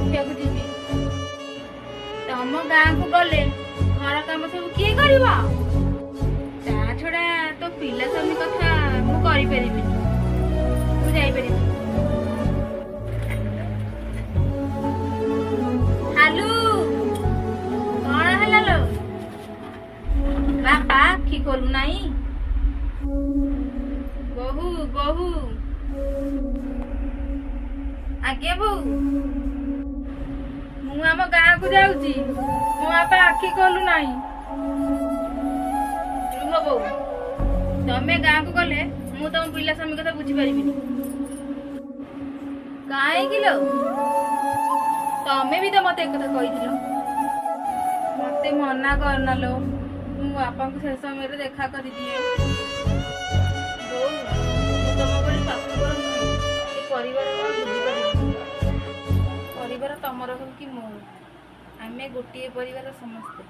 ଦେଖିବାକୁ ଯିବି। ତମ ଗାଁକୁ ଗଲେ ଘର କାମ ସବୁ କିଏ କରିବ? ତା ଛଡା ତୋ ପିଲା ସ୍ୱାମୀ କଥା ମୁଁ କରିପାରିବିନି, ମୁଁ ଯାଇପାରିବି। ହାଲୁ କଣ ହେଲା ଲୋ? ବାପା ଆଖି ଖୋଲୁ ନାହିଁ? ବୋହୁ ବୋହୁ, ଆଜ୍ଞା ବୋଉ, ମୁଁ ଆମ ଗାଁକୁ ଯାଉଛି। ମୋ ବାପା ଆଖି ଖୋଲୁ ନାହିଁ। ରୁହ ବୋଉ, ତମେ ଗାଁକୁ ଗଲେ ମୁଁ ତମ ପିଲା ସ୍ୱାମୀ କଥା ବୁଝିପାରିବିନି। କାହିଁକି ଲୋ? ତମେ ବି ତ ମତେ ଏକଥା କହିଥିଲ। ମତେ ମନା କରନା ଲୋ, ମୁଁ ବାପାଙ୍କୁ ସେ ସମୟରେ ଦେଖା କରିଦିଏ। ବୋଉ, ମୁଁ ତମ ଭଳି ଶାଶୁଘର ନୁହେଁ, ଏ ପରିବାର କଣ ବୁଝିପାରିବି? ପରିବାର ତମର ହଉ କି ମୋର, ଆମେ ଗୋଟିଏ ପରିବାର ସମସ୍ତେ।